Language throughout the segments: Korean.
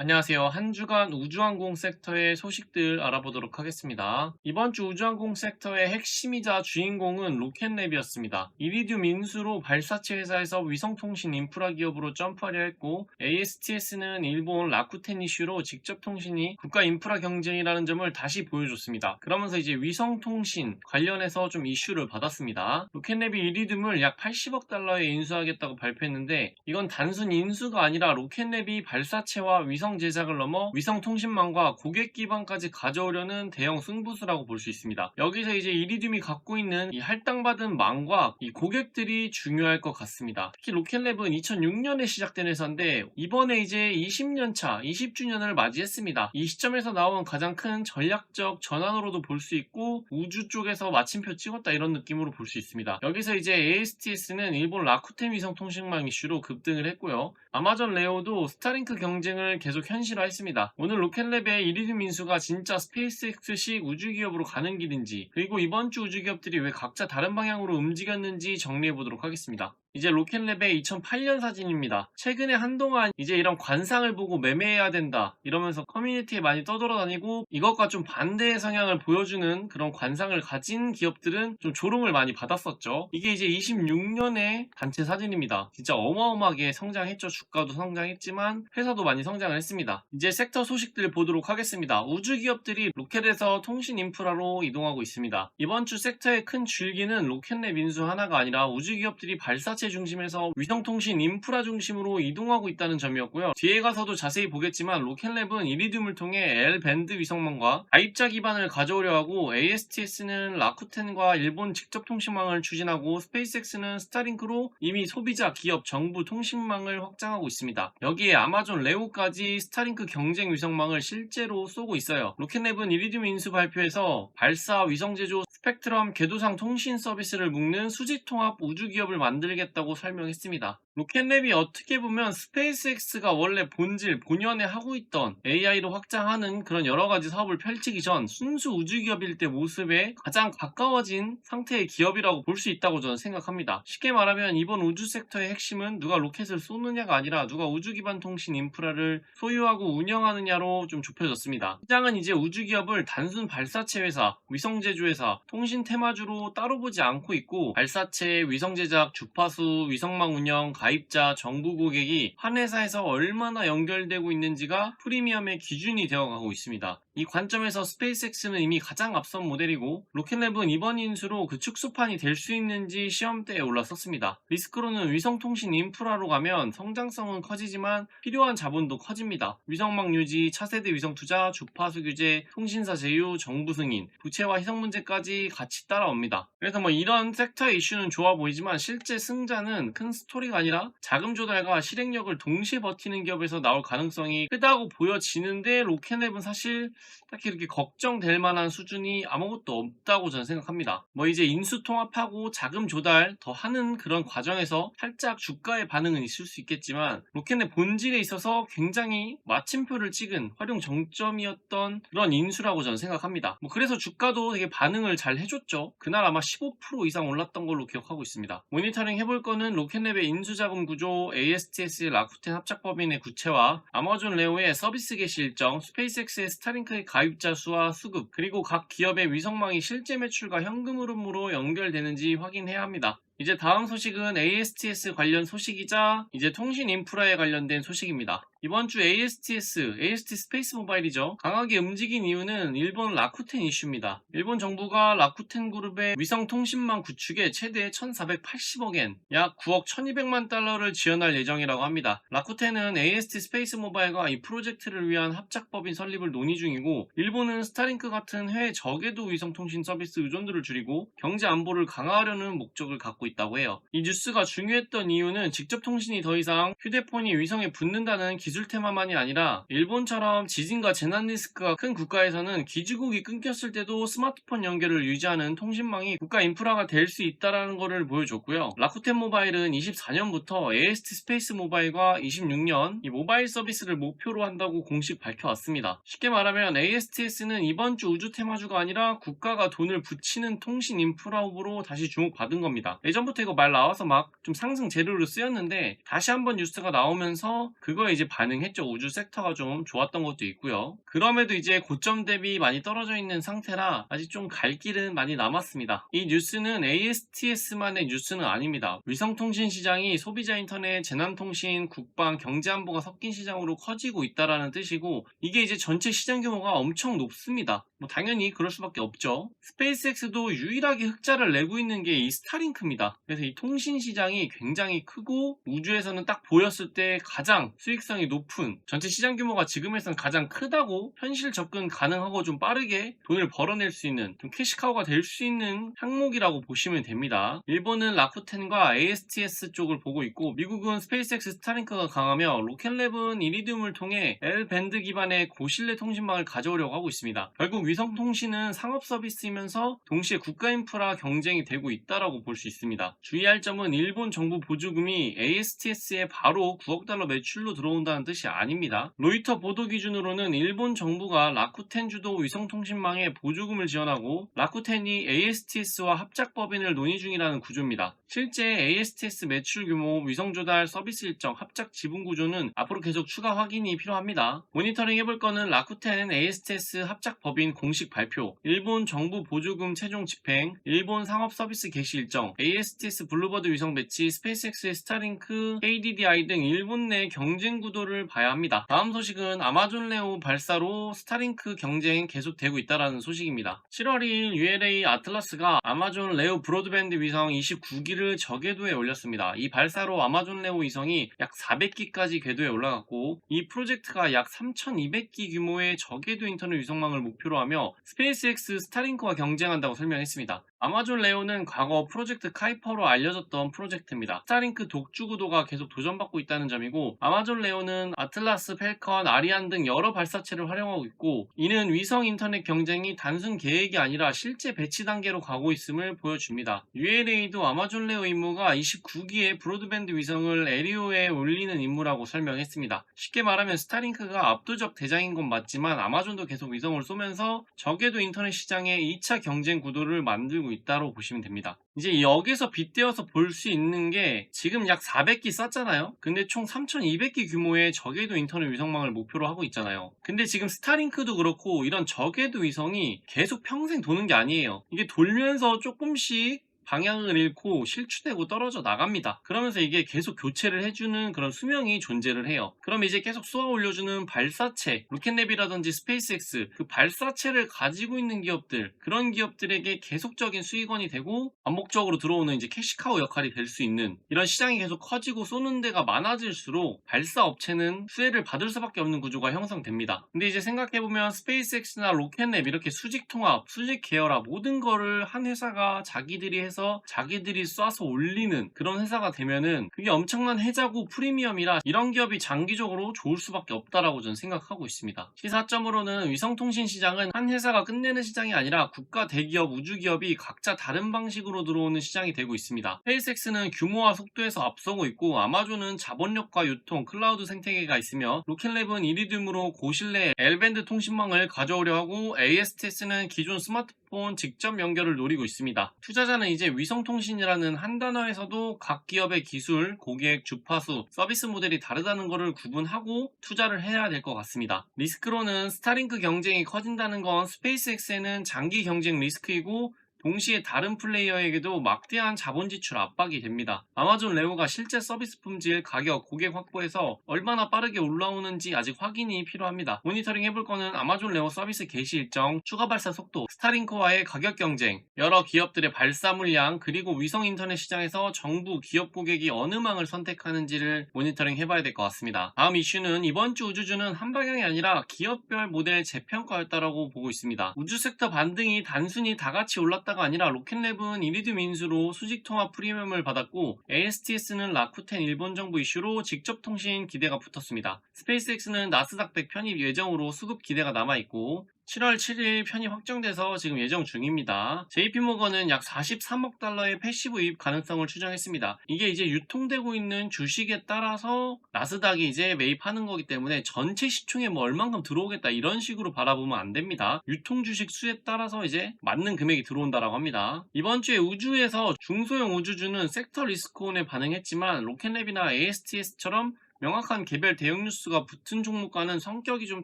안녕하세요. 한 주간 우주항공 섹터의 소식들 알아보도록 하겠습니다. 이번 주 우주항공 섹터의 핵심이자 주인공은 로켓랩이었습니다. 이리듐 인수로 발사체 회사에서 위성통신 인프라 기업으로 점프하려 했고, ASTS는 일본 라쿠텐 이슈로 직접 통신이 국가 인프라 경쟁이라는 점을 다시 보여줬습니다. 그러면서 이제 위성통신 관련해서 좀 이슈를 받았습니다. 로켓랩이 이리듐을 약 80억 달러에 인수하겠다고 발표했는데, 이건 단순 인수가 아니라 로켓랩이 발사체와 위성 제작을 넘어 위성 통신망과 고객 기반까지 가져오려는 대형 승부수라고 볼 수 있습니다. 여기서 이제 이리듐이 갖고 있는 이 할당받은 망과 이 고객들이 중요할 것 같습니다. 특히 로켓랩은 2006년에 시작된 회사인데 이번에 이제 20년 차 20주년을 맞이했습니다. 이 시점에서 나온 가장 큰 전략적 전환으로도 볼 수 있고, 우주 쪽에서 마침표 찍었다 이런 느낌으로 볼 수 있습니다. 여기서 이제 ASTS는 일본 라쿠텐 위성 통신망 이슈로 급등을 했고요. 아마존 레오도 스타링크 경쟁을 계속 현실화했습니다. 오늘 로켓랩의 이리듐 인수가 진짜 스페이스X식 우주기업으로 가는 길인지, 그리고 이번 주 우주기업들이 왜 각자 다른 방향으로 움직였는지 정리해보도록 하겠습니다. 이제 로켓랩의 2008년 사진입니다. 최근에 한동안 이제 이런 관상을 보고 매매해야 된다 이러면서 커뮤니티에 많이 떠돌아다니고, 이것과 좀 반대의 성향을 보여주는 그런 관상을 가진 기업들은 좀 조롱을 많이 받았었죠. 이게 이제 26년의 단체 사진입니다. 진짜 어마어마하게 성장했죠. 주가도 성장했지만 회사도 많이 성장을 했습니다. 이제 섹터 소식들 보도록 하겠습니다. 우주 기업들이 로켓에서 통신 인프라로 이동하고 있습니다. 이번 주 섹터의 큰 줄기는 로켓랩 인수 하나가 아니라 우주 기업들이 발사체 중심에서 위성통신 인프라 중심으로 이동하고 있다는 점이었고요. 뒤에 가서도 자세히 보겠지만 로켓랩은 이리듐을 통해 L밴드 위성망과 가입자 기반을 가져오려 하고, ASTS는 라쿠텐과 일본 직접 통신망을 추진하고, 스페이스X는 스타링크로 이미 소비자, 기업, 정부 통신망을 확장하고 있습니다. 여기에 아마존 레오까지 스타링크 경쟁 위성망을 실제로 쏘고 있어요. 로켓랩은 이리듐 인수 발표에서 발사, 위성 제조, 스펙트럼, 궤도상 통신 서비스를 묶는 수직통합 우주기업을 만들겠다고 설명했습니다. 로켓랩이 어떻게 보면 스페이스X가 원래 본질, 본연에 하고 있던 AI로 확장하는 그런 여러가지 사업을 펼치기 전 순수 우주기업일 때 모습에 가장 가까워진 상태의 기업이라고 볼 수 있다고 저는 생각합니다. 쉽게 말하면 이번 우주 섹터의 핵심은 누가 로켓을 쏘느냐가 아니라 누가 우주 기반 통신 인프라를 소유하고 운영하느냐로 좀 좁혀졌습니다. 시장은 이제 우주기업을 단순 발사체 회사, 위성 제조회사, 통신 테마주로 따로 보지 않고 있고, 발사체, 위성 제작, 주파수, 위성망 운영, 가입자, 정부 고객이 한 회사에서 얼마나 연결되고 있는지가 프리미엄의 기준이 되어가고 있습니다. 이 관점에서 스페이스X는 이미 가장 앞선 모델이고, 로켓랩은 이번 인수로 그 축소판이 될 수 있는지 시험대에 올라섰습니다. 리스크로는 위성통신 인프라로 가면 성장성은 커지지만 필요한 자본도 커집니다. 위성망 유지, 차세대 위성 투자, 주파수 규제, 통신사 제휴, 정부 승인, 부채와 희석 문제까지 같이 따라옵니다. 그래서 뭐 이런 섹터의 이슈는 좋아 보이지만 실제 승자는 큰 스토리가 아니라 자금 조달과 실행력을 동시에 버티는 기업에서 나올 가능성이 크다고 보여지는데, 로켓랩은 사실 딱히 이렇게 걱정될 만한 수준이 아무것도 없다고 저는 생각합니다. 뭐 이제 인수 통합하고 자금 조달 더 하는 그런 과정에서 살짝 주가의 반응은 있을 수 있겠지만, 로켓랩 본질에 있어서 굉장히 마침표를 찍은 활용 정점이었던 그런 인수라고 저는 생각합니다. 뭐 그래서 주가도 되게 반응을 잘 해줬죠. 그날 아마 15% 이상 올랐던 걸로 기억하고 있습니다. 모니터링 해볼 거는 로켓랩의 인수자금 구조, ASTS 라쿠텐 합작법인의 구체화, 아마존 레오의 서비스 개시 일정, 스페이스X의 스타링크의 가입자 수와 수급, 그리고 각 기업의 위성망이 실제 매출과 현금 흐름으로 연결되는지 확인해야 합니다. 이제 다음 소식은 ASTS 관련 소식이자 이제 통신 인프라에 관련된 소식입니다. 이번 주 AST 스페이스 모바일이죠. 강하게 움직인 이유는 일본 라쿠텐 이슈입니다. 일본 정부가 라쿠텐 그룹의 위성 통신망 구축에 최대 1,480억엔, 약 9억 1,200만 달러를 지원할 예정이라고 합니다. 라쿠텐은 AST 스페이스 모바일과 이 프로젝트를 위한 합작법인 설립을 논의 중이고, 일본은 스타링크 같은 해외 저궤도 위성 통신 서비스 의존도를 줄이고 경제 안보를 강화하려는 목적을 갖고 있다고 해요. 이 뉴스가 중요했던 이유는 직접 통신이 더 이상 휴대폰이 위성에 붙는다는 기술 테마만이 아니라, 일본처럼 지진과 재난 리스크가 큰 국가에서는 기지국이 끊겼을 때도 스마트폰 연결을 유지하는 통신망이 국가 인프라가 될 수 있다는 것을 보여줬고요. 라쿠텐 모바일은 24년부터 AST 스페이스 모바일과 26년 이 모바일 서비스를 목표로 한다고 공식 밝혀왔습니다. 쉽게 말하면 ASTS는 이번 주 우주 테마주가 아니라 국가가 돈을 붙이는 통신 인프라업으로 다시 주목받은 겁니다. 예전부터 이거 말 나와서 막 좀 상승 재료로 쓰였는데, 다시 한번 뉴스가 나오면서 그거에 이제 가능했죠. 우주 섹터가 좀 좋았던 것도 있고요. 그럼에도 이제 고점 대비 많이 떨어져 있는 상태라 아직 좀 갈 길은 많이 남았습니다. 이 뉴스는 ASTS만의 뉴스는 아닙니다. 위성통신 시장이 소비자 인터넷, 재난통신, 국방, 경제안보가 섞인 시장으로 커지고 있다라는 뜻이고, 이게 이제 전체 시장 규모가 엄청 높습니다. 당연히 그럴 수밖에 없죠. 스페이스X도 유일하게 흑자를 내고 있는 게 이 스타링크입니다. 그래서 이 통신 시장이 굉장히 크고 우주에서는 딱 보였을 때 가장 수익성이 높은, 전체 시장 규모가 지금에선 가장 크다고, 현실 접근 가능하고 좀 빠르게 돈을 벌어낼 수 있는, 좀 캐시카우가 될 수 있는 항목이라고 보시면 됩니다. 일본은 라쿠텐과 ASTS 쪽을 보고 있고, 미국은 스페이스X 스타링크가 강하며 로켓랩은 이리디움을 통해 L밴드 기반의 고신뢰 통신망을 가져오려고 하고 있습니다. 결국 위성통신은 상업 서비스이면서 동시에 국가 인프라 경쟁이 되고 있다라고 볼 수 있습니다. 주의할 점은 일본 정부 보조금이 ASTS에 바로 9억 달러 매출로 들어온다는 뜻이 아닙니다. 로이터 보도 기준으로는 일본 정부가 라쿠텐 주도 위성통신망에 보조금을 지원하고 라쿠텐이 ASTS와 합작 법인을 논의 중이라는 구조입니다. 실제 ASTS 매출 규모, 위성 조달, 서비스 일정, 합작 지분 구조는 앞으로 계속 추가 확인이 필요합니다. 모니터링 해볼 거는 라쿠텐 ASTS 합작 법인 공식 발표, 일본 정부 보조금 최종 집행, 일본 상업 서비스 개시 일정, ASTS 블루버드 위성 배치, 스페이스X의 스타링크, KDDI 등 일본 내 경쟁 구도를 봐야 합니다. 다음 소식은 아마존 레오 발사로 스타링크 경쟁 계속되고 있다는 소식입니다. 7월 2일 ULA 아틀라스가 아마존 레오 브로드밴드 위성 29기를 저궤도에 올렸습니다. 이 발사로 아마존 레오 위성이 약 400기까지 궤도에 올라갔고, 이 프로젝트가 약 3200기 규모의 저궤도 인터넷 위성망을 목표로 하며 스페이스X 스타링크와 경쟁한다고 설명했습니다. 아마존 레오는 과거 프로젝트 카이퍼로 알려졌던 프로젝트입니다. 스타링크 독주 구도가 계속 도전받고 있다는 점이고, 아마존 레오는 아틀라스, 펠컨, 아리안 등 여러 발사체를 활용하고 있고, 이는 위성 인터넷 경쟁이 단순 계획이 아니라 실제 배치 단계로 가고 있음을 보여줍니다. ULA도 아마존 레오 임무가 29기의 브로드밴드 위성을 LEO에 올리는 임무라고 설명했습니다. 쉽게 말하면 스타링크가 압도적 대장인 건 맞지만 아마존도 계속 위성을 쏘면서 저궤도 인터넷 시장의 2차 경쟁 구도를 만들고 있다고 보시면 됩니다. 이제 여기서 빗대어서 볼 수 있는 게, 지금 약 400기 쐈잖아요. 근데 총 3200기 규모의 저궤도 인터넷 위성망을 목표로 하고 있잖아요. 근데 지금 스타링크도 그렇고 이런 저궤도 위성이 계속 평생 도는 게 아니에요. 이게 돌면서 조금씩 방향을 잃고 실추되고 떨어져 나갑니다. 그러면서 이게 계속 교체를 해주는 그런 수명이 존재를 해요. 그럼 이제 계속 쏘아 올려주는 발사체, 로켓랩이라든지 스페이스X, 그 발사체를 가지고 있는 기업들, 그런 기업들에게 계속적인 수익원이 되고 반복적으로 들어오는 이제 캐시카우 역할이 될 수 있는, 이런 시장이 계속 커지고 쏘는 데가 많아질수록 발사 업체는 수혜를 받을 수밖에 없는 구조가 형성됩니다. 근데 이제 생각해보면 스페이스X나 로켓랩 이렇게 수직 통합, 수직 계열화 모든 거를 한 회사가 자기들이 해서 자기들이 쏴서 올리는 그런 회사가 되면은 그게 엄청난 혜자고 프리미엄이라 이런 기업이 장기적으로 좋을 수밖에 없다라고 저는 생각하고 있습니다. 시사점으로는 위성통신 시장은 한 회사가 끝내는 시장이 아니라 국가 대기업, 우주기업이 각자 다른 방식으로 들어오는 시장이 되고 있습니다. 스페이스X는 규모와 속도에서 앞서고 있고, 아마존은 자본력과 유통, 클라우드 생태계가 있으며, 로켓랩은 이리듐으로 고신뢰 L밴드 통신망을 가져오려 하고, ASTS는 기존 스마트폰 직접 연결을 노리고 있습니다. 투자자는 이제 위성통신이라는 한 단어에서도 각 기업의 기술, 고객, 주파수, 서비스 모델이 다르다는 것을 구분하고 투자를 해야 될 것 같습니다. 리스크로는 스타링크 경쟁이 커진다는 건 스페이스X에는 장기 경쟁 리스크이고, 동시에 다른 플레이어에게도 막대한 자본 지출 압박이 됩니다. 아마존 레오가 실제 서비스 품질, 가격, 고객 확보에서 얼마나 빠르게 올라오는지 아직 확인이 필요합니다. 모니터링 해볼 거는 아마존 레오 서비스 개시 일정, 추가 발사 속도, 스타링크와의 가격 경쟁, 여러 기업들의 발사 물량, 그리고 위성 인터넷 시장에서 정부, 기업 고객이 어느 망을 선택하는지를 모니터링 해봐야 될 것 같습니다. 다음 이슈는 이번 주 우주주는 한 방향이 아니라 기업별 모델 재평가였다라고 보고 있습니다. 우주 섹터 반등이 단순히 다 같이 올랐다가 아니라 로켓랩은 이리듐 인수로 수직 통합 프리미엄을 받았고, ASTS는 라쿠텐 일본 정부 이슈로 직접 통신 기대가 붙었습니다. 스페이스X는 나스닥 100 편입 예정으로 수급 기대가 남아있고, 7월 7일 편입 확정돼서 지금 예정 중입니다. JP모건은 약 43억 달러의 패시브 유입 가능성을 추정했습니다. 이게 이제 유통되고 있는 주식에 따라서 나스닥이 이제 매입하는 거기 때문에 전체 시총에 뭐 얼만큼 들어오겠다 이런 식으로 바라보면 안 됩니다. 유통 주식 수에 따라서 이제 맞는 금액이 들어온다라고 합니다. 이번 주에 우주에서 중소형 우주주는 섹터 리스크온에 반응했지만, 로켓랩이나 ASTS처럼 명확한 개별 대응 뉴스가 붙은 종목과는 성격이 좀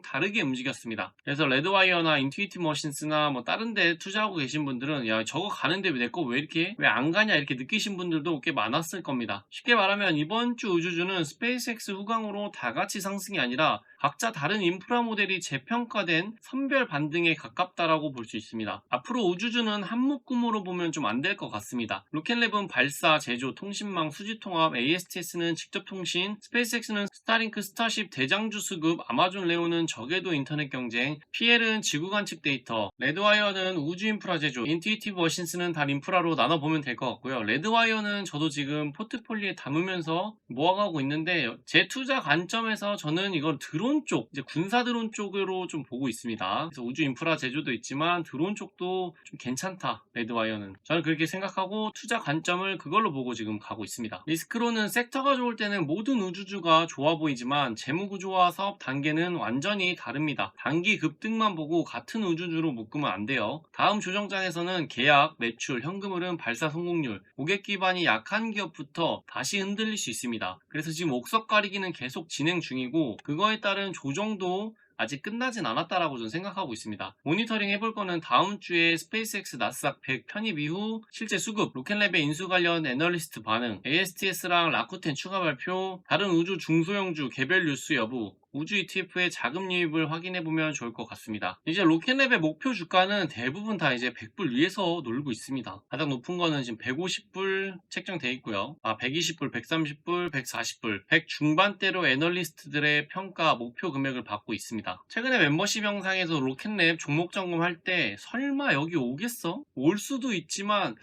다르게 움직였습니다. 그래서 레드와이어나 인투이티브 머신스나 뭐 다른 데 투자하고 계신 분들은 야 저거 가는데 왜 내 거 왜 이렇게 왜 안 가냐 이렇게 느끼신 분들도 꽤 많았을 겁니다. 쉽게 말하면 이번 주 우주주는 스페이스X 후광으로 다 같이 상승이 아니라 각자 다른 인프라 모델이 재평가된 선별 반등에 가깝다라고 볼 수 있습니다. 앞으로 우주주는 한묶음으로 보면 좀 안 될 것 같습니다. 로켓랩은 발사, 제조, 통신망, 수지통합, ASTS는 직접통신, 스페이스X는 스타링크, 스타쉽, 대장주 수급, 아마존 레오는 저궤도 인터넷 경쟁, PL은 지구 관측 데이터, 레드와이어는 우주 인프라 제조, 인투이티브 머신스는 달 인프라로 나눠보면 될 것 같고요. 레드와이어는 저도 지금 포트폴리오에 담으면서 모아가고 있는데 제 투자 관점에서 저는 이걸 드론 쪽, 이제 군사 드론 쪽으로 좀 보고 있습니다. 그래서 우주 인프라 제조도 있지만 드론 쪽도 좀 괜찮다. 레드와이어는 저는 그렇게 생각하고 투자 관점을 그걸로 보고 지금 가고 있습니다. 리스크로는 섹터가 좋을 때는 모든 우주주가 좋아 보이지만 재무구조와 사업 단계는 완전히 다릅니다. 단기 급등만 보고 같은 우주주로 묶으면 안 돼요. 다음 조정장에서는 계약, 매출, 현금 흐름, 발사 성공률, 고객 기반이 약한 기업부터 다시 흔들릴 수 있습니다. 그래서 지금 옥석 가리기는 계속 진행 중이고 그거에 따른 조정도 아직 끝나진 않았다라고 저는 생각하고 있습니다. 모니터링 해볼 거는 다음 주에 스페이스X 나스닥 100 편입 이후 실제 수급, 로켓랩의 인수 관련 애널리스트 반응, ASTS랑 라쿠텐 추가 발표, 다른 우주 중소형주 개별 뉴스 여부, 우주 ETF의 자금 유입을 확인해보면 좋을 것 같습니다. 이제 로켓랩의 목표 주가는 대부분 다 이제 100불 위에서 놀고 있습니다. 가장 높은 거는 지금 150불 책정되어 있고요. 120불, 130불, 140불, 100 중반대로 애널리스트들의 평가 목표 금액을 받고 있습니다. 최근에 멤버십 영상에서 로켓랩 종목 점검할 때 설마 여기 오겠어? 올 수도 있지만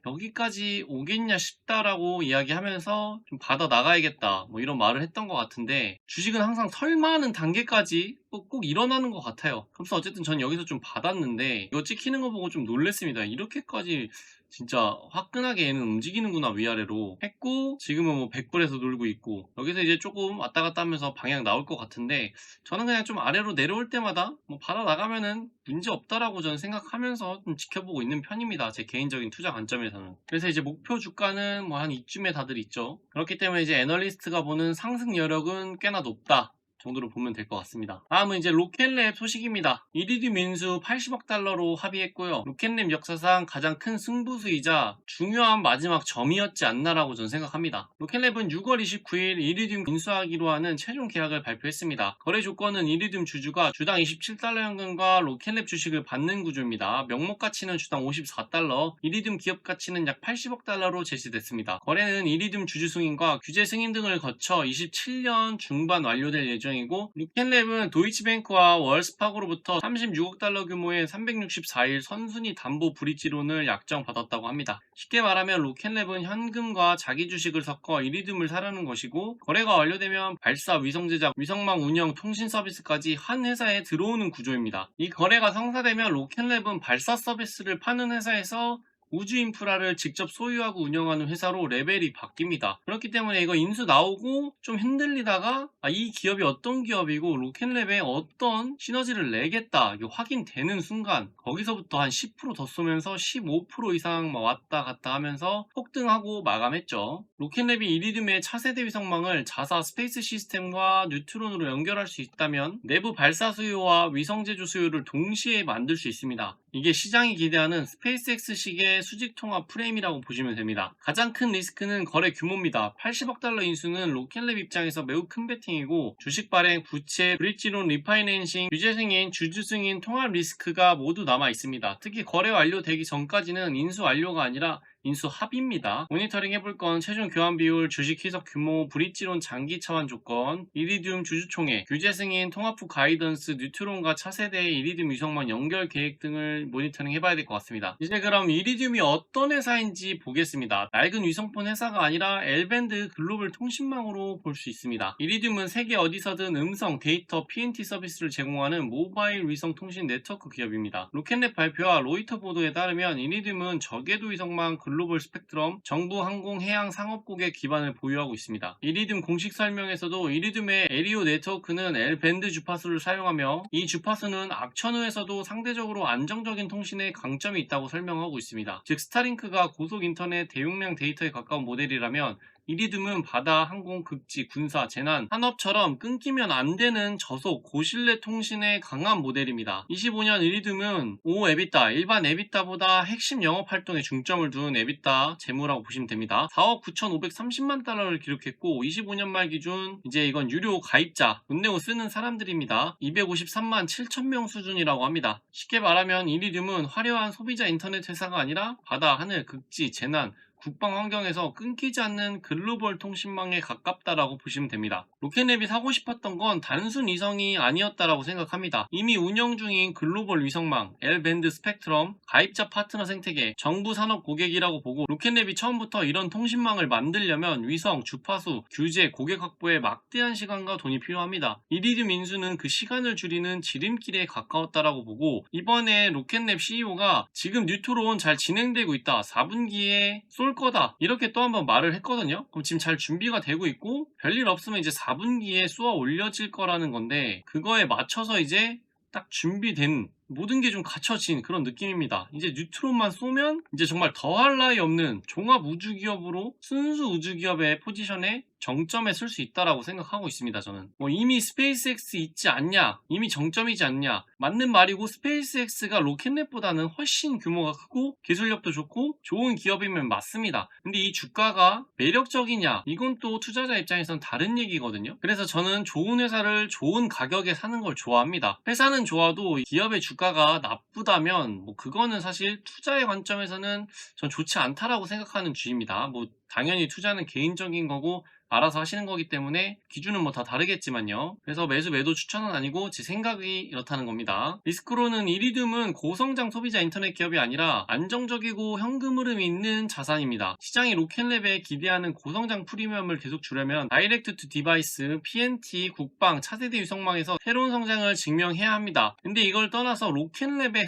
여기까지 오겠냐 싶다라고 이야기하면서 좀 받아 나가야겠다 뭐 이런 말을 했던 것 같은데 주식은 항상 설마하는 단계까지 꼭 일어나는 것 같아요. 그래서 어쨌든 전 여기서 좀 받았는데 이거 찍히는 거 보고 좀 놀랬습니다. 이렇게까지 진짜 화끈하게 얘는 움직이는구나 위아래로 했고 지금은 뭐 100불에서 놀고 있고 여기서 이제 조금 왔다 갔다 하면서 방향 나올 것 같은데 저는 그냥 좀 아래로 내려올 때마다 뭐 받아 나가면은 문제 없다라고 저는 생각하면서 좀 지켜보고 있는 편입니다. 제 개인적인 투자 관점에서는. 그래서 이제 목표 주가는 뭐 한 이쯤에 다들 있죠. 그렇기 때문에 이제 애널리스트가 보는 상승 여력은 꽤나 높다 정도로 보면 될 것 같습니다. 다음은 이제 로켓랩 소식입니다. 이리듐 인수 80억 달러로 합의했고요. 로켓랩 역사상 가장 큰 승부수이자 중요한 마지막 점이었지 않나라고 저는 생각합니다. 로켓랩은 6월 29일 이리듐 인수하기로 하는 최종 계약을 발표했습니다. 거래 조건은 이리듐 주주가 주당 27달러 현금과 로켓랩 주식을 받는 구조입니다. 명목 가치는 주당 54달러, 이리듐 기업 가치는 약 80억 달러로 제시됐습니다. 거래는 이리듐 주주 승인과 규제 승인 등을 거쳐 27년 중반 완료될 예정입니다. 이고 로켓랩은 도이치뱅크와 월스파고로부터 36억 달러 규모의 364일 선순위 담보 브릿지론을 약정받았다고 합니다. 쉽게 말하면 로켓랩은 현금과 자기 주식을 섞어 이리듐을 사려는 것이고 거래가 완료되면 발사, 위성 제작, 위성망 운영, 통신 서비스까지 한 회사에 들어오는 구조입니다. 이 거래가 성사되면 로켓랩은 발사 서비스를 파는 회사에서 우주 인프라를 직접 소유하고 운영하는 회사로 레벨이 바뀝니다. 그렇기 때문에 이거 인수 나오고 좀 흔들리다가 이 기업이 어떤 기업이고 로켓랩에 어떤 시너지를 내겠다 이게 확인되는 순간 거기서부터 한 10% 더 쏘면서 15% 이상 왔다 갔다 하면서 폭등하고 마감했죠. 로켓랩이 이리듐의 차세대 위성망을 자사 스페이스 시스템과 뉴트론으로 연결할 수 있다면 내부 발사 수요와 위성 제조 수요를 동시에 만들 수 있습니다. 이게 시장이 기대하는 스페이스X식의 수직 통합 프레임이라고 보시면 됩니다. 가장 큰 리스크는 거래 규모입니다. 80억 달러 인수는 로켓랩 입장에서 매우 큰 베팅이고 주식 발행, 부채, 브릿지론 리파이낸싱, 규제 승인, 주주 승인, 통합 리스크가 모두 남아 있습니다. 특히 거래 완료되기 전까지는 인수 완료가 아니라 인수 합의입니다. 모니터링 해볼 건 최종 교환 비율, 주식 희석 규모, 브릿지론 장기 차환 조건, 이리듐 주주총회, 규제 승인, 통합 후 가이던스, 뉴트론과 차세대의 이리듐 위성망 연결 계획 등을 모니터링 해봐야 될 것 같습니다. 이제 그럼 이리듐이 어떤 회사인지 보겠습니다. 낡은 위성폰 회사가 아니라 L밴드 글로벌 통신망으로 볼 수 있습니다. 이리듐은 세계 어디서든 음성, 데이터, PNT 서비스를 제공하는 모바일 위성 통신 네트워크 기업입니다. 로켓랩 발표와 로이터 보도에 따르면 이리듐은 저궤도 위성망 글로벌 스펙트럼, 정부, 항공, 해양, 상업국의 기반을 보유하고 있습니다. 이리듐 공식 설명에서도 이리듐의 에리오 네트워크는 L밴드 주파수를 사용하며 이 주파수는 악천후에서도 상대적으로 안정적인 통신에 강점이 있다고 설명하고 있습니다. 즉 스타링크가 고속 인터넷 대용량 데이터에 가까운 모델이라면 이리듐은 바다, 항공, 극지, 군사, 재난, 산업처럼 끊기면 안 되는 저속, 고신뢰 통신의 강한 모델입니다. 25년 이리듐은 EBITDA, 일반 EBITDA보다 핵심 영업 활동에 중점을 둔 EBITDA 재무라고 보시면 됩니다. 4억 9,530만 달러를 기록했고 25년 말 기준 이제 이건 유료 가입자, 돈 내고 쓰는 사람들입니다. 253만 7천 명 수준이라고 합니다. 쉽게 말하면 이리듐은 화려한 소비자 인터넷 회사가 아니라 바다, 하늘, 극지, 재난, 국방 환경에서 끊기지 않는 글로벌 통신망에 가깝다라고 보시면 됩니다. 로켓랩이 사고 싶었던 건 단순 위성이 아니었다라고 생각합니다. 이미 운영 중인 글로벌 위성망, L밴드 스펙트럼, 가입자 파트너 생태계, 정부 산업 고객이라고 보고 로켓랩이 처음부터 이런 통신망을 만들려면 위성, 주파수, 규제, 고객 확보에 막대한 시간과 돈이 필요합니다. 이리듐 인수는 그 시간을 줄이는 지름길에 가까웠다라고 보고 이번에 로켓랩 CEO가 지금 뉴트론 잘 진행되고 있다. 4분기에 쏠 거다 이렇게 또 한번 말을 했거든요. 그럼 지금 잘 준비가 되고 있고 별일 없으면 이제 4분기에 쏘아 올려질 거라는 건데 그거에 맞춰서 이제 딱 준비된 모든 게 좀 갖춰진 그런 느낌입니다. 이제 뉴트론만 쏘면 이제 정말 더할 나위 없는 종합 우주기업으로 순수 우주기업의 포지션에 정점에 쓸 수 있다라고 생각하고 있습니다. 저는 이미 스페이스X 있지 않냐, 이미 정점이지 않냐, 맞는 말이고 스페이스X가 로켓넷보다는 훨씬 규모가 크고 기술력도 좋고 좋은 기업이면 맞습니다. 근데 이 주가가 매력적이냐, 이건 또 투자자 입장에선 다른 얘기거든요. 그래서 저는 좋은 회사를 좋은 가격에 사는 걸 좋아합니다. 회사는 좋아도 기업의 주가가 나쁘다면 그거는 사실 투자의 관점에서는 전 좋지 않다라고 생각하는 주의입니다. 당연히 투자는 개인적인 거고 알아서 하시는 거기 때문에 기준은 다 다르겠지만요. 그래서 매수 매도 추천은 아니고 제 생각이 이렇다는 겁니다. 리스크로는 이리듐은 고성장 소비자 인터넷 기업이 아니라 안정적이고 현금 흐름이 있는 자산입니다. 시장이 로켓랩에 기대하는 고성장 프리미엄을 계속 주려면 다이렉트 투 디바이스, PNT, 국방, 차세대 위성망에서 새로운 성장을 증명해야 합니다. 근데 이걸 떠나서 로켓랩의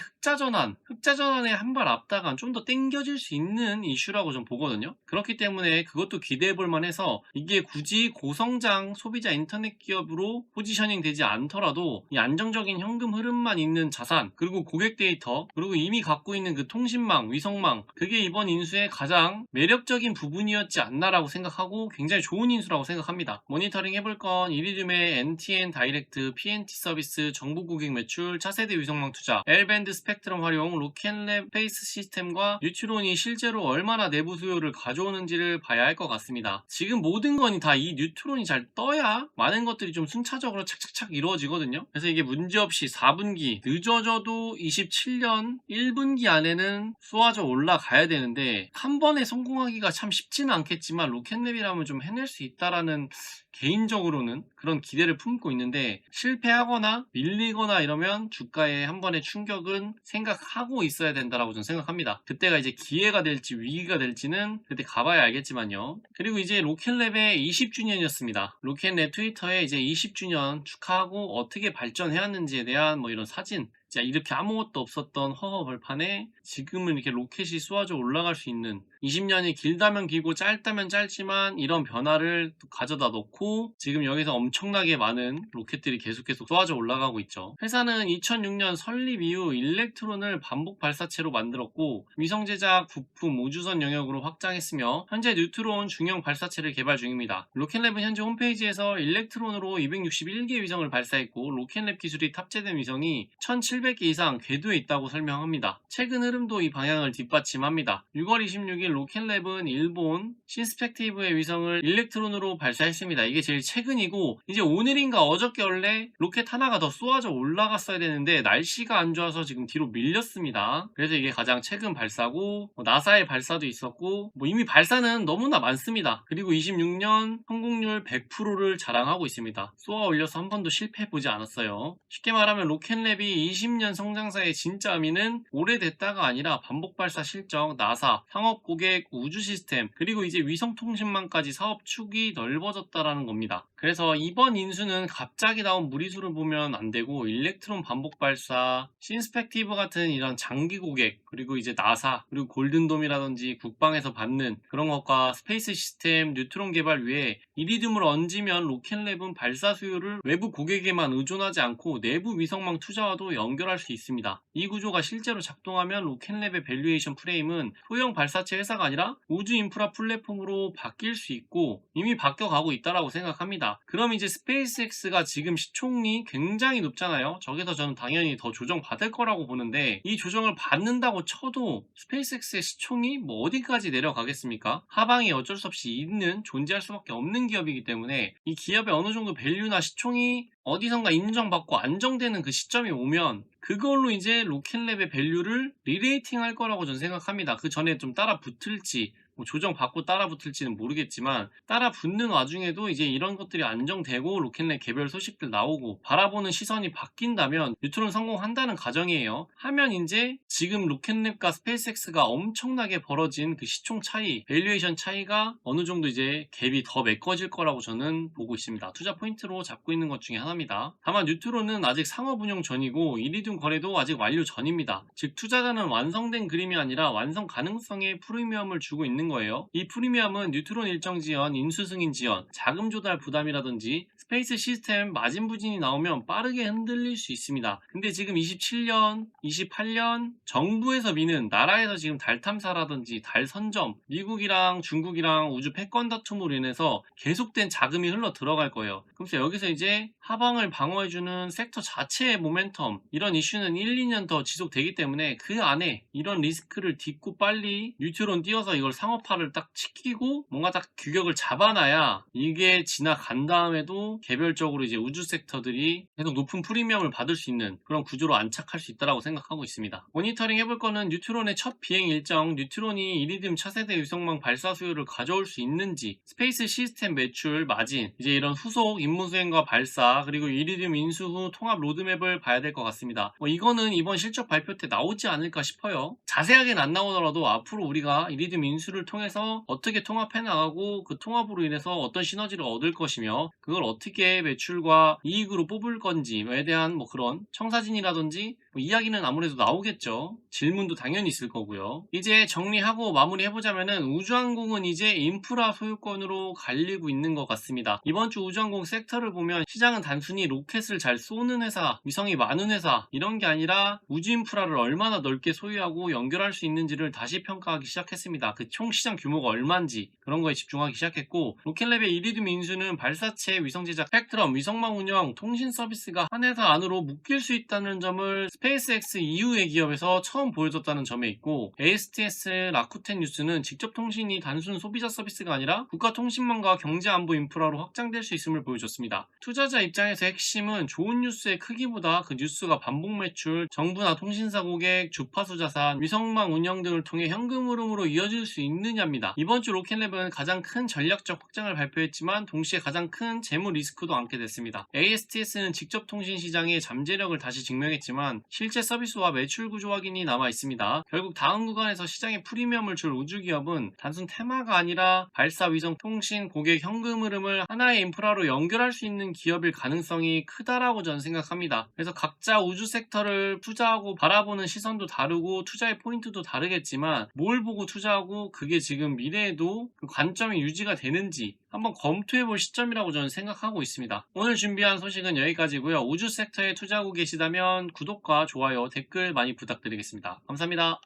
흑자전환에 한 발 앞다간 좀 더 땡겨질 수 있는 이슈라고 좀 보거든요. 그렇기 때문에 그것도 기대해 볼 만해서 이게 굳이 고성장 소비자 인터넷 기업으로 포지셔닝 되지 않더라도 이 안정적인 현금 흐름만 있는 자산, 그리고 고객 데이터, 그리고 이미 갖고 있는 그 통신망, 위성망, 그게 이번 인수의 가장 매력적인 부분이었지 않나라고 생각하고 굉장히 좋은 인수라고 생각합니다. 모니터링 해볼 건 이리듐의 NTN 다이렉트, PNT 서비스, 정부 고객 매출, 차세대 위성망 투자, L밴드 스펙트럼 활용, 로켓랩 페이스 시스템과 뉴트론이 실제로 얼마나 내부 수요를 가져오는지를 봐야 할 것 같습니다. 지금 모든 건 다 이 뉴트론이 잘 떠야 많은 것들이 좀 순차적으로 착착착 이루어지거든요. 그래서 이게 문제없이 4분기, 늦어져도 27년 1분기 안에는 쏘아져 올라가야 되는데 한 번에 성공하기가 참 쉽지는 않겠지만 로켓랩이라면 좀 해낼 수 있다라는 개인적으로는 그런 기대를 품고 있는데 실패하거나 밀리거나 이러면 주가에 한 번의 충격은 생각하고 있어야 된다라고 저는 생각합니다. 그때가 이제 기회가 될지 위기가 될지는 그때 가봐야 알겠지만요. 그리고 이제 로켓랩의 20주년이었습니다. 로켓랩 트위터에 이제 20주년 축하하고 어떻게 발전해왔는지에 대한 이런 사진, 진짜 이렇게 아무것도 없었던 허허벌판에 지금은 이렇게 로켓이 쏘아져 올라갈 수 있는 20년이 길다면 길고 짧다면 짧지만 이런 변화를 가져다 놓고 지금 여기서 엄청나게 많은 로켓들이 계속 쏘아져 올라가고 있죠. 회사는 2006년 설립 이후 일렉트론을 반복 발사체로 만들었고 위성 제작, 부품, 우주선 영역으로 확장했으며 현재 뉴트론 중형 발사체를 개발 중입니다. 로켓랩은 현재 홈페이지에서 일렉트론으로 261개 위성을 발사했고 로켓랩 기술이 탑재된 위성이 1700개 이상 궤도에 있다고 설명합니다. 최근 흐름도 이 방향을 뒷받침합니다. 6월 26일 로켓랩은 일본 신스펙티브의 위성을 일렉트론으로 발사했습니다. 이게 제일 최근이고 이제 오늘인가 어저께 원래 로켓 하나가 더 쏘아져 올라갔어야 되는데 날씨가 안 좋아서 지금 뒤로 밀렸습니다. 그래서 이게 가장 최근 발사고 나사의 발사도 있었고 이미 발사는 너무나 많습니다. 그리고 26년 성공률 100%를 자랑하고 있습니다. 쏘아 올려서 한 번도 실패해보지 않았어요. 쉽게 말하면 로켓랩이 20년 성장사의 진짜 의미는 오래됐다가 아니라 반복 발사 실적, 나사, 상업 고객, 우주 시스템, 그리고 이제 위성통신망까지 사업 축이 넓어졌다라는 겁니다. 그래서 이번 인수는 갑자기 나온 무리수를 보면 안 되고 일렉트론 반복 발사, 신스펙티브 같은 이런 장기 고객, 그리고 이제 나사, 그리고 골든돔이라든지 국방에서 받는 그런 것과 스페이스 시스템, 뉴트론 개발 위에 이리듐을 얹으면 로켓랩은 발사 수요를 외부 고객에만 의존하지 않고 내부 위성망 투자와도 연결 연결할 수 있습니다. 이 구조가 실제로 작동하면 로켓랩의 밸류에이션 프레임은 소형 발사체 회사가 아니라 우주 인프라 플랫폼으로 바뀔 수 있고 이미 바뀌어가고 있다라고 생각합니다. 그럼 이제 스페이스X가 지금 시총이 굉장히 높잖아요. 저기서 저는 당연히 더 조정받을 거라고 보는데 이 조정을 받는다고 쳐도 스페이스X의 시총이 뭐 어디까지 내려가겠습니까? 하방이 어쩔 수 없이 있는 존재할 수밖에 없는 기업이기 때문에 이 기업의 어느 정도 밸류나 시총이 어디선가 인정받고 안정되는 그 시점이 오면 그걸로 이제 로켓랩의 밸류를 리레이팅 할 거라고 저는 생각합니다. 그 전에 좀 따라 붙을지 뭐 조정받고 따라 붙을지는 모르겠지만 따라 붙는 와중에도 이제 이런 것들이 안정되고 로켓랩 개별 소식들 나오고 바라보는 시선이 바뀐다면 뉴트론 성공한다는 가정이에요. 하면 이제 지금 로켓랩과 스페이스X가 엄청나게 벌어진 그 시총 차이, 밸류에이션 차이가 어느 정도 이제 갭이 더 메꿔질 거라고 저는 보고 있습니다. 투자 포인트로 잡고 있는 것 중에 하나입니다. 다만 뉴트론은 아직 상업 운영 전이고 이리듐 거래도 아직 완료 전입니다. 즉 투자자는 완성된 그림이 아니라 완성 가능성에 프리미엄을 주고 있는 거예요. 이 프리미엄은 뉴트론 일정 지연, 인수 승인 지연, 자금 조달 부담이라든지 스페이스 시스템 마진 부진이 나오면 빠르게 흔들릴 수 있습니다. 근데 지금 27년, 28년 정부에서 미는 나라에서 지금 달 탐사라든지 달 선점, 미국이랑 중국이랑 우주 패권 다툼으로 인해서 계속된 자금이 흘러 들어갈 거예요. 그래서 여기서 이제 하방을 방어해주는 섹터 자체의 모멘텀, 이런 이슈는 1, 2년 더 지속되기 때문에 그 안에 이런 리스크를 딛고 빨리 뉴트론 띄워서 이걸 상업화를 딱 지키고 뭔가 딱 규격을 잡아놔야 이게 지나간 다음에도 개별적으로 이제 우주 섹터들이 계속 높은 프리미엄을 받을 수 있는 그런 구조로 안착할 수 있다고 생각하고 있습니다. 모니터링 해볼 거는 뉴트론의 첫 비행 일정, 뉴트론이 이리듐 차세대 위성망 발사 수요를 가져올 수 있는지, 스페이스 시스템 매출, 마진, 이제 이런 후속 임무 수행과 발사, 그리고 이리듐 인수 후 통합 로드맵을 봐야 될 것 같습니다. 이거는 이번 실적 발표 때 나오지 않을까 싶어요. 자세하게는 안 나오더라도 앞으로 우리가 이리듐 인수를 통해서 어떻게 통합해 나가고 그 통합으로 인해서 어떤 시너지를 얻을 것이며 그걸 어떻게 매출과 이익으로 뽑을 건지에 대한 뭐 그런 청사진이라든지 이야기는 아무래도 나오겠죠. 질문도 당연히 있을 거고요. 이제 정리하고 마무리해보자면은 우주항공은 이제 인프라 소유권으로 갈리고 있는 것 같습니다. 이번 주 우주항공 섹터를 보면 시장은 단순히 로켓을 잘 쏘는 회사, 위성이 많은 회사 이런 게 아니라 우주 인프라를 얼마나 넓게 소유하고 연결할 수 있는지를 다시 평가하기 시작했습니다. 그 총 시장 규모가 얼마인지 그런 거에 집중하기 시작했고, 로켓랩의 이리듐 인수는 발사체, 위성 제작, 스펙트럼, 위성망 운영, 통신 서비스가 한 회사 안으로 묶일 수 있다는 점을 스페이스X 이후의 기업에서 처음 보여줬다는 점에 있고, ASTS, 라쿠텐 뉴스는 직접 통신이 단순 소비자 서비스가 아니라 국가 통신망과 경제 안보 인프라로 확장될 수 있음을 보여줬습니다. 투자자 입장에서 핵심은 좋은 뉴스의 크기보다 그 뉴스가 반복 매출, 정부나 통신사 고객, 주파수 자산, 위성망 운영 등을 통해 현금 흐름으로 이어질 수 있느냐입니다. 이번 주 로켓랩은 가장 큰 전략적 확장을 발표했지만 동시에 가장 큰 재무 리스크도 안게 됐습니다. ASTS는 직접 통신 시장의 잠재력을 다시 증명했지만 실제 서비스와 매출 구조 확인이 남아 있습니다. 결국 다음 구간에서 시장에 프리미엄을 줄 우주기업은 단순 테마가 아니라 발사, 위성, 통신, 고객, 현금 흐름을 하나의 인프라로 연결할 수 있는 기업일 가능성이 크다라고 저는 생각합니다. 그래서 각자 우주 섹터를 투자하고 바라보는 시선도 다르고 투자의 포인트도 다르겠지만 뭘 보고 투자하고 그게 지금 미래에도 그 관점이 유지가 되는지 한번 검토해볼 시점이라고 저는 생각하고 있습니다. 오늘 준비한 소식은 여기까지고요. 우주 섹터에 투자하고 계시다면 구독과 좋아요, 댓글 많이 부탁드리겠습니다. 감사합니다.